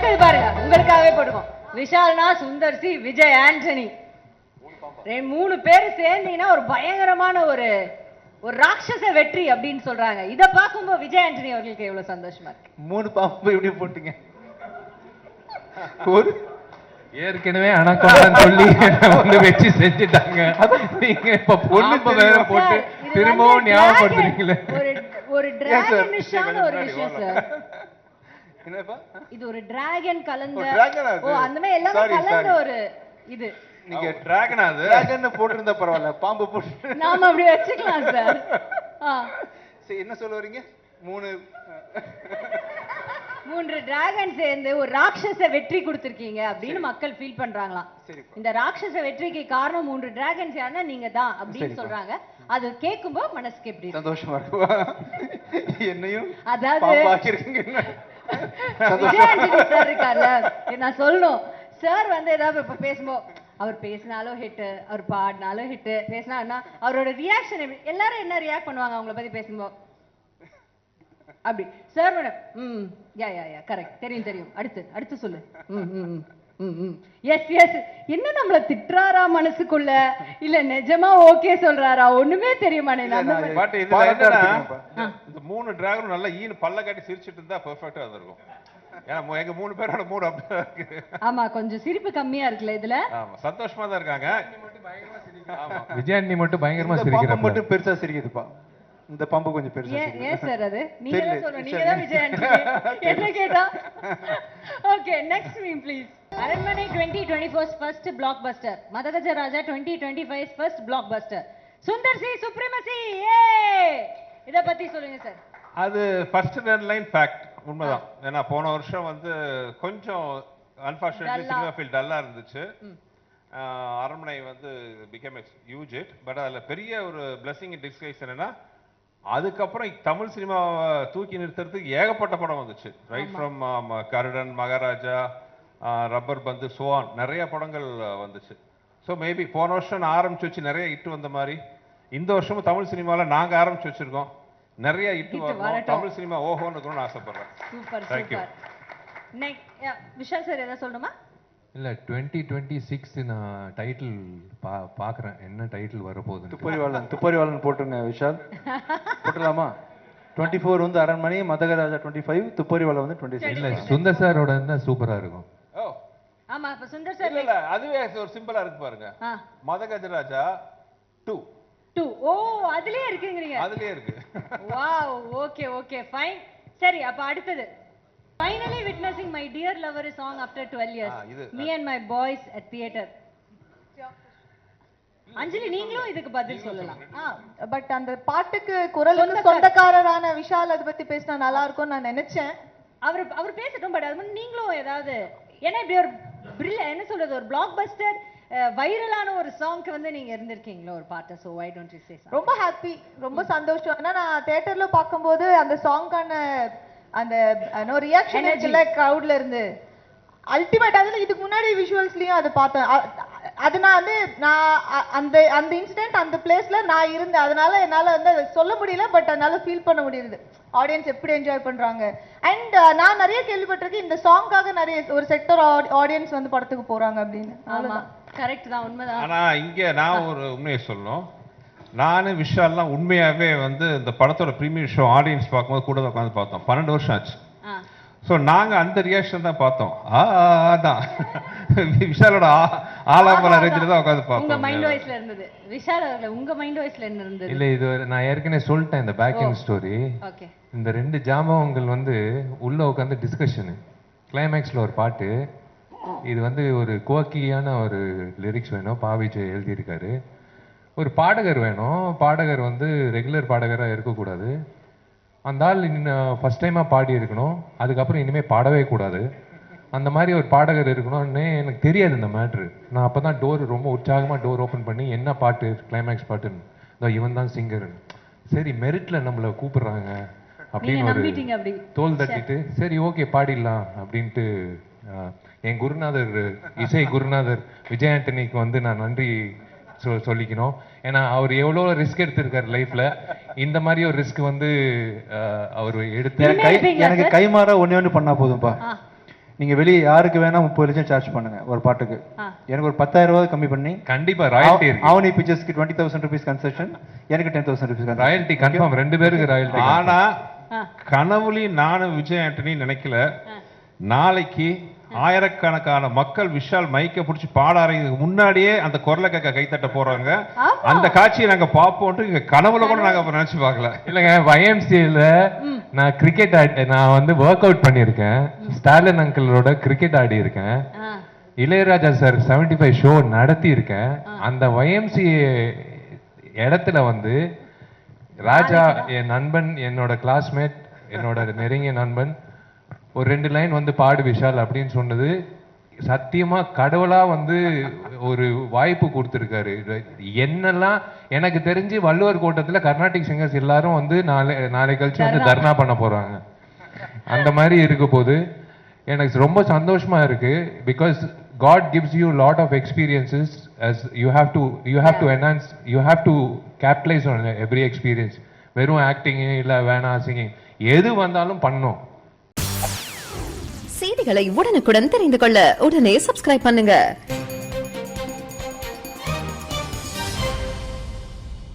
அடுத்தது பாருங்க, உங்களுக்காகவே போட்டுக்கோம். விஷால்னா சுந்தர் சி, விஜய் ஆண்டனி, மூணு பேர் சேர்ந்தீங்கன்னா ஒரு பயங்கரமான ஒரு ஒரு ராட்சச வெற்றி அப்படின்னு சொல்றாங்க. இத பார்க்கும்போது விஜய் ஆண்டனி அவர்களுக்கு எவ்வளவு சந்தோஷமா இருக்கு. 3 பாம்பு எப்படி போட்டீங்க? ஒரு ஏற்கனவே அனகொண்டான்னு சொல்லி வந்து வச்சு செஞ்சுட்டாங்க. நீங்க இப்ப பொண்ணு வேற போட்டு திரும்பவும் ஞாபகப்படுத்துறீங்களே. ஒரு டிராகனிஷான ஒரு விஷயம் சார். என்னப்பா இது ஒரு டிராகன் கலந்த, ஓ அந்த மாதிரி எல்லாமே கலந்த ஒரு இது. நீங்க டிராகன் அது டிராகன் போட்டுருந்தா பரவாயில்ல, பாம்பு போட்டு நாம அப்படி வச்சுக்கலாம் சார். சரி, என்ன சொல்ல வரீங்க? 3 டிராகன் சேர்ந்து ஒரு ராட்சச வெற்றி கொடுத்திருக்கீங்க அப்படின்னு மக்கள் ஃபீல் பண்றாங்களாம். இந்த ராட்சச வெற்றிக்கு காரணம் 3 டிராகன்ஸ் யாருன்னா நீங்க தான் அப்படின்னு சொல்றாங்க. அது கேட்கும்போது மனசுக்கு எப்படி சந்தோஷமா இருக்குவா? என்னையும் அதாவது விஜய் ஆண்டனி சார் இருக்கார்ல, நான் சொல்லணும், சார் வந்து ஏதாவது இப்ப பேசும்போது அவர் பேசினாலும் ஹிட், அவர் பாடினாலும் ஹிட், பேசினா அவரோட ரியாக்ஷன் எல்லாரும் என்ன ரியாக்ட் பண்ணுவாங்க அவங்கள பத்தி பேசும்போது? அப்படி சார் யா யா யா கரெக்ட், தெரியும் தெரியும், அடுத்து சொல்லு, எஸ் எஸ். என்ன நம்மள திட்டுறாரா மனசுக்குள்ள, இல்ல நிஜமா ஓகே சொல்றாரா, ஒண்ணுமே தெரியுமா? இந்த 3 டிராகனும் நல்லா ஈனு பல்ல காட்டி சிரிச்சிட்டு இருந்தா பெர்ஃபெக்ட்டா இருந்திருக்கும். ஏன்னா எங்க 3 பேரோட மூட் அப்படியே இருக்கு. ஆமா, கொஞ்சம் சிரிப்பு கம்மியா இருக்குல்ல இதுல. ஆமா, சந்தோஷமா தான் இருக்காங்க. விஜய் ஆண்டனி மட்டும் பயங்கரமா சிரிக்கிறாங்க. மட்டும் பெருசா சிரிக்குதுப்பா. இந்த பாம்பு கொஞ்சம் பெருசா சிரிக்குது. ஏன் சார் அது? நீங்க தான் சொல்லணும், நீங்க தான் விஜய் ஆண்டனி. என்ன கேட்டா? Okay, next meme please. அரண்மனை 2024 ஃபர்ஸ்ட் பிளாக்பஸ்டர், மதகஜ ராஜா 2025 first blockbuster, Sundar C supremacy. இத பத்தி சொல்லுங்க சார். அது ஃபர்ஸ்ட் லைன் ஃபேக்ட், உண்மைதான். ஏன்னா போன வருஷம் வந்து கொஞ்சம் அன்பார்ச்சுனேட்லி சினிமா ஃபீல்ட் டல்லா இருந்துச்சு. அரண்மனை வந்து பிகேம் ஹியூஜ் ஹிட். பட் அதில் பெரிய ஒரு பிளஸிங் இன் டிஸ்கைஸ் என்னன்னா, அதுக்கப்புறம் தமிழ் சினிமாவை தூக்கி நிறுத்துறதுக்கு ஏகப்பட்ட படம் வந்துச்சு. Right from Garudan, Maharaja, rubber பந்து, சோவான், நிறைய படங்கள் வந்துச்சு. ஸோ மேபி போன வருஷம் நான் ஆரம்பிச்சு வச்சு நிறைய ஹிட் வந்த மாதிரி இந்த வருஷமும் தமிழ் சினிமாவில் நாங்கள் ஆரம்பிச்சு வச்சிருக்கோம். நிறைய ஹிட் வரணும், தமிழ் சினிமா ஓஹோன்னு இருக்கணும்னு ஆசைப்படுறேன். Super super. Next Vishal sir என்ன சொல்லணுமா? இல்ல 2026 நான் டைட்டில் பாக்குறேன், என்ன டைட்டில் வர போகுது. துப்பறிவாளன் போட்டுருங்க விஷால். போட்டுலாமா? 24 வந்து அரண்மனை, மதகராஜா 25, துப்பறிவாளன் வந்து 26. இல்ல சுந்தர் சாரோட இருந்தா சூப்பரா இருக்கும். ஓ ஆமா, அப்ப சுந்தர் சார் இல்ல அதுவே ஒரு சிம்பிளா இருக்கு பாருங்க. மதகஜராஜா 2. ஓ அதுலயே இருக்குங்கறீங்க? அதுலயே இருக்கு. Wow, okay okay fine. சரி, அப்ப அடுத்தது finally witnessing my dear lover song after 12 years, me and my boys at theater. அஞ்சலி, நீங்களும் இதுக்கு பதில் சொல்லலாம். பட் அந்த பாட்டுக்கு குரலுக்கு சொந்தக்காரரான விஷால் அதை பத்தி பேசினா நல்லா இருக்கும் நான் நினைச்சேன். அவர் பேசட்டும். பட் அது மாதிரி நீங்களும் ஏதாவது, ஏன்னா இப்படி ஒரு என்ன சொல்றது, ஒரு பிளாக் பஸ்டர் வைரலான ஒரு சாங்க்கு வந்து நீங்க இருந்திருக்கீங்களா ஒரு பாட்டு. So why don't you say something? ரொம்ப ஹாப்பி, ரொம்ப சந்தோஷம். ஏன்னா நான் தியேட்டர்ல பார்க்கும்போது அந்த சாங்கான அந்த நோ ரியாக்ஷன் இருக்குல்ல கிரவுட்ல இருந்து, அல்டிமேட். அதுல இதுக்கு முன்னாடி விஷுவல்ஸ்லயும் அதை பார்த்தேன். அது நான் அந்த அந்த இன்சிடென்ட் அந்த பிளேஸ்ல நான் இருந்தேன். அதனால என்னால வந்து அதை சொல்ல முடியல, பட் அதனால ஃபீல் பண்ண முடியுது ஆடியன்ஸ் எப்படி என்ஜாய் பண்றாங்க. அண்ட் நான் நிறைய கேள்விப்பட்டிருக்கேன் இந்த சாங்காக நிறைய ஒரு செக்டர் ஆடியன்ஸ் வந்து படத்துக்கு போறாங்க அப்படின்னு. ஆமா, கரெக்ட் தான், உண்மைதான். ஆனா இங்க நான் ஒரு உண்மையை சொல்லணும். நானு விஷால்லாம் உண்மையாவே வந்து இந்த படத்தோட ப்ரீமியர் ஷோ ஆடியன்ஸ் பார்க்கும்போது கூட உட்காந்து பார்த்தோம். 12 வருஷம் ஆச்சு. ஸோ நாங்க அந்த ரியாக்ஷன் தான் பார்த்தோம். அதான் விஷாலோட ஆலாபல ரேஞ்சில தான் உட்காந்து பார்த்தோம். உங்க மைண்ட் வாய்ஸ்ல இருந்தது விஷால் அவர்களே, உங்க மைண்ட் வாய்ஸ்ல என்ன இருந்தது? இல்ல இது நான் ஏற்கனவே சொல்லிட்டேன் இந்த பேக் எண்ட் ஸ்டோரி. ஓகே, இந்த 2 ஜாம்பவங்கள் வந்து உள்ள உட்காந்து டிஸ்கஷன், கிளைமேக்ஸ்ல ஒரு பாட்டு. இது வந்து ஒரு கோக்கியான ஒரு லிரிக்ஸ் வேணும், பாவிஜய் எழுதியிருக்காரு. ஒரு பாடகர் வேணும், பாடகர் வந்து ரெகுலர் பாடகராக இருக்கக்கூடாது. அந்த ஆள் ஃபர்ஸ்ட் டைமாக பாடி இருக்கணும், அதுக்கப்புறம் இனிமேல் பாடவே கூடாது. அந்த மாதிரி ஒரு பாடகர் இருக்கணும்னு எனக்கு தெரியாது இந்த மேட்ரு. நான் அப்போ தான் ரொம்ப உற்சாகமாக டோர் ஓப்பன் பண்ணி என்ன பாட்டு, கிளைமேக்ஸ் பாட்டுன்னு, இதோ இவன் தான் சிங்கர்னு. சரி மெரிட்ல நம்மளை கூப்பிடுறாங்க அப்படின்னு ஒரு தோல் தட்டிட்டு சரி ஓகே பாடிடலாம் அப்படின்ட்டு என் குருநாதர், இசை குருநாதர் விஜய் ஆண்டனிக்கு வந்து நான் நன்றி சொல்லிக்கணும். ஏன்னா அவர் எவ்வளோ ரிஸ்க் எடுத்திருக்காரு லைஃப்ல. இந்த மாதிரி ஒரு ரிஸ்க் வந்து அவர் எடுத்து எனக்கு கைமாற ஒண்ணு பண்ணா போதும்பா. நீங்க வெளியே யாருக்கு வேணா 30 லட்சம் சார்ஜ் பண்ணுங்க ஒரு பாட்டுக்கு. எனக்கு ஒரு 10,000 ரூபாய் கம்மி பண்ணி கண்டிப்பா ராயல்டி இருக்கு. அவனி பிக்சர்ஸ்க்கு 20,000 rupees கன்செஷன், எனக்கு 10,000 rupees ராயல்டி கன்ஃபார்ம், ரெண்டு பேருக்கு ராயல்டி. ஆனா கனவுலையும் நானும் விஜய் ஆண்டனி நினைக்கல நாளைக்கு ஆயிரக்கணக்கான மக்கள் விஷால் மைக்க பிடிச்சி பாடாறதுக்கு முன்னாடியே அந்த குரலை கேட்க கைத்தட்ட போறாங்க. அந்த காட்சியை நாங்க பார்ப்போம் இங்க கனவுல கூட நாங்க நினைச்சு பார்க்கல. இல்லங்க YMCAல நான் கிரிக்கெட் நான் வந்து ஒர்க் அவுட் பண்ணியிருக்கேன். ஸ்டாலின் அங்கிளோட கிரிக்கெட் ஆடி இருக்கேன். இளையராஜா சார் 75 ஷோ நடத்தி இருக்கேன். அந்த YMCA இடத்துல வந்து ராஜா என் நண்பன், என்னோட கிளாஸ்மேட், என்னோட நெருங்கிய நண்பன் ஒரு 2 லைன் வந்து பாடு விஷால் அப்படின்னு சொன்னது சத்தியமா கடவுளா வந்து ஒரு வாய்ப்பு கொடுத்துருக்காரு. என்னெல்லாம் எனக்கு தெரிஞ்சு வள்ளுவர் கோட்டத்துல கர்நாடிக் சிங்கர்ஸ் எல்லாரும் வந்து நாளை கழிச்சு வந்து தர்ணா பண்ண போறாங்க. அந்த மாதிரி இருக்க போது எனக்கு ரொம்ப சந்தோஷமா இருக்கு. Because God gives you a lot of experiences as you have to enhance, you have to capitalize on every experience. வெறும் ஆக்டிங் இல்ல வேணா சிங்கிங் எது வந்தாலும் பண்ணோம். செய்திகளை உடனுக்குடன் தெரிந்து கொள்ள உடனே சப்ஸ்கிரைப் பண்ணுங்க.